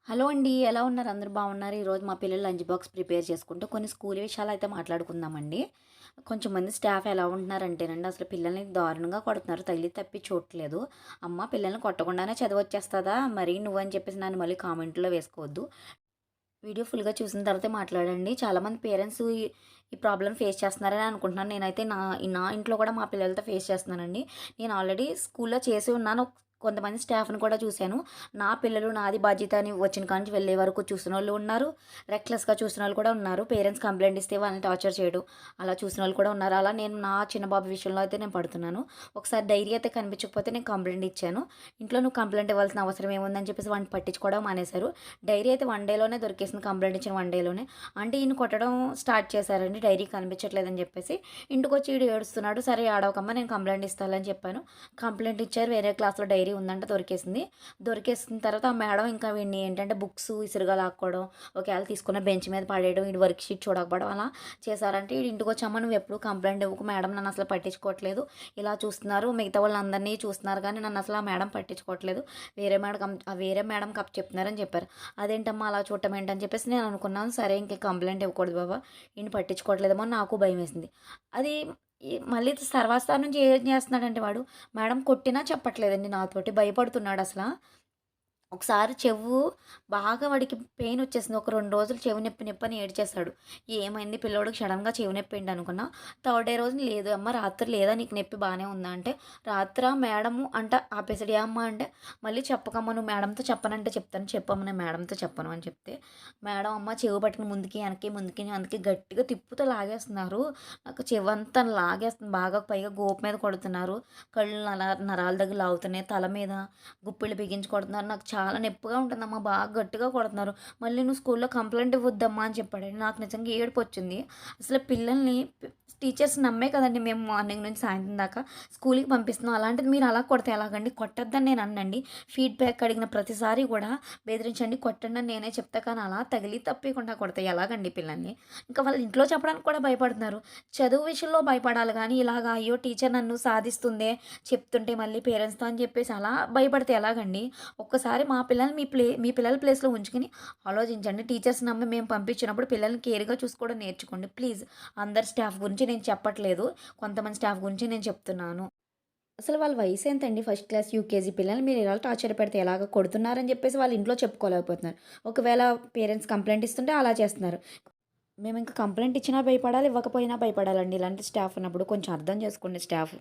Hello అండి. ఎలా ఉన్నారు? అందరూ బాగున్నారు. ఈరోజు మా పిల్లలు లంచ్ బాక్స్ ప్రిపేర్ చేసుకుంటూ కొన్ని స్కూల్ విషయాలైతే మాట్లాడుకుందామండి. కొంచెం మంది స్టాఫ్ ఎలా ఉంటున్నారంటేనండి, అసలు పిల్లల్ని దారుణంగా కొడుతున్నారు. తగిలి తప్పి చూడట్లేదు. అమ్మ పిల్లల్ని కొట్టకుండానే చదివొచ్చేస్తదా? మరి నువ్వని చెప్పేసి నన్ను మళ్ళీ కామెంట్‌లో వేసుకోవద్దు. వీడియో ఫుల్‌గా చూసిన తర్వాతే మాట్లాడండి. చాలామంది పేరెంట్స్ ఈ ప్రాబ్లమ్ ఫేస్ చేస్తున్నారని అనుకుంటున్నాను. నేనైతే నా ఇంట్లో కూడా మా పిల్లలతో ఫేస్ చేస్తున్నానండి. నేను ఆల్రెడీ స్కూల్‌లో చేసి ఉన్నాను. కొంతమంది స్టాఫ్‌ని కూడా చూసాను. నా పిల్లలు నాది బాధ్యత అని వచ్చిన కాడ నుంచి వెళ్ళే వరకు చూసినోళ్ళు ఉన్నారు. రెక్లెస్‌గా చూసినోళ్ళు కూడా ఉన్నారు. పేరెంట్స్ కంప్లెయింట్ ఇస్తే వాళ్ళని టార్చర్ చేయడం అలా చూసినోళ్ళు కూడా ఉన్నారు. అలా నేను నా చిన్న బాబు విషయంలో అయితే నేను పడుతున్నాను. ఒకసారి డైరీ అయితే కనిపించకపోతే నేను కంప్లెయింట్ ఇచ్చాను. ఇంట్లో నువ్వు కంప్లెయింట్ ఇవ్వాల్సిన అవసరం ఏముందని చెప్పేసి వాడిని పట్టించుకోవడం మానేశారు. డైరీ అయితే 1 డేలోనే దొరికేసింది. కంప్లెయింట్ ఇచ్చిన 1 డేలోనే. అంటే ఈయన కొట్టడం స్టార్ట్ చేశారండి. డైరీ కనిపించట్లేదని చెప్పేసి. ఇంటికొచ్చి ఈడు ఏడుస్తున్నాడు. సరే ఏడవకమ్మా నేను కంప్లెయింట్ ఇస్తానని చెప్పాను. కంప్లెయింట్ ఇచ్చారు. వేరే క్లాస్‌లో డైరీ ఉందంట దొరికేసింది. దొరికేసిన తర్వాత ఆ మేడం ఇంకా వీడిని ఏంటంటే బుక్స్ విసురుగా లాక్కోవడం, ఒకవేళ తీసుకున్న బెంచ్ మీద పడేయడం, వీడి వర్క్ షీట్ చూడకపోవడం అలా చేశారంటే ఈడు ఇంటికొచ్చి అమ్మ నువ్వు ఎప్పుడు కంప్లెయింట్ ఇవ్వకు మేడం నన్ను అసలు పట్టించుకోవట్లేదు. ఇలా చూస్తున్నారు. మిగతా వాళ్ళందరినీ చూస్తున్నారు కానీ నన్ను అసలు ఆ మేడం పట్టించుకోవట్లేదు. వేరే మేడంకి చెప్తున్నారని చెప్పారు. అదేంటమ్మా అలా చూడటం ఏంటని చెప్పేసి నేను అనుకున్నాను. సరే ఇంక కంప్లెయింట్ ఇవ్వకూడదు బాబా. ఈయన పట్టించుకోవట్లేదేమో అని నాకు భయమేసింది. అది మళ్ళీ తర్వాత నుంచి ఏం చేస్తున్నాడంటే వాడు, మేడం కొట్టినా చెప్పట్లేదండి నాతోటి. భయపడుతున్నాడసల. ఒకసారి బాగా వాడికి పెయిన్ వచ్చేసింది. ఒక 2 రోజులు చెవి నొప్పి నొప్పని ఏడ్చేశాడు. ఏమైంది పిల్లోడికి సడెన్‌గా చెవి నొప్పి ఏంటి అనుకున్నా. థర్డ్ డే రోజు లేదు అమ్మ రాత్రి లేదా నీకు నొప్పి బానే ఉందా అంటే, రాత్రా మేడము అంట ఆపేసాడు. ఏ అమ్మ అంటే, మళ్ళీ చెప్పకమ్మ నువ్వు మేడంతో చెప్పనంటే చెప్తాను. చెప్పమ్మ నేను మేడంతో చెప్పను అని చెప్తే, మేడం అమ్మ చెవి పట్టుకుని ముందుకి వెనక్కి ముందుకి వెనక్కి గట్టిగా తిప్పుతూ లాగేస్తున్నారు. నాకు చెవంతా లాగేస్తుంది బాగా. పైగా గోపు మీద కొడుతున్నారు. కళ్ళు నరాల దగ్గర లాగుతున్నాయి. తల మీద గుప్పిళ్ళు బిగించి కొడుతున్నారు. నాకు చాలా నొప్పిగా ఉంటుందమ్మా. బాగా గట్టిగా కొడుతున్నారు. మళ్ళీ నువ్వు స్కూల్‌లో కంప్లెయింట్ ఇవ్వద్దమ్మా అని చెప్పాడండి. నాకు నిజంగా ఏడుపొచ్చింది. అసలు పిల్లల్ని టీచర్స్ నమ్మే కదండీ మేము మార్నింగ్ నుంచి సాయంత్రం దాకా స్కూల్‌కి పంపిస్తున్నాం. అలాంటిది మీరు అలా కొడితే ఎలాగండి? కొట్టొద్దని నేను అననండి. ఫీడ్‌బ్యాక్ అడిగిన ప్రతిసారి కూడా బెదిరించండి, కొట్టండి అని నేనే చెప్తా. కానీ అలా తగిలి తప్పీకుండా కొడితే ఎలాగండి పిల్లల్ని? ఇంకా వాళ్ళ ఇంట్లో చెప్పడానికి కూడా భయపడుతున్నారు. చదువు విషయంలో భయపడాలి గానీ ఇలాగా అయ్యో! టీచర్ నన్ను సాధిస్తుందే చెప్తుంటే మళ్ళీ పేరెంట్స్‌తో అని చెప్పేసి అలా భయపడితే ఎలాగండి? ఒక్కసారి మా పిల్లల్ని మీ పిల్లల ప్లేస్‌లో ఉంచుకొని ఆలోచించండి. టీచర్స్ నమ్మి మేము పంపించినప్పుడు పిల్లల్ని కేర్‌గా చూసుకోవడం నేర్చుకోండి ప్లీజ్. అందరి స్టాఫ్ గురించి నేను చెప్పట్లేదు. కొంతమంది స్టాఫ్ గురించి నేను చెప్తున్నాను. అసలు వాళ్ళ వయసు ఎంతండి? ఫస్ట్ క్లాస్, యూకేజీ పిల్లల్ని మీరు ఇలా టార్చర్ పెడితే ఎలాగా? కొడుతున్నారని చెప్పేసి వాళ్ళ ఇంట్లో చెప్పుకోలేకపోతున్నారు. ఒకవేళ పేరెంట్స్ కంప్లెయింట్ ఇస్తుంటే అలా చేస్తున్నారు. మేము ఇంక కంప్లెయింట్ ఇచ్చినా భయపడాలి, ఇవ్వకపోయినా భయపడాలండి. ఇలాంటి స్టాఫ్ ఉన్నప్పుడు కొంచెం అర్థం చేసుకోండి స్టాఫ్.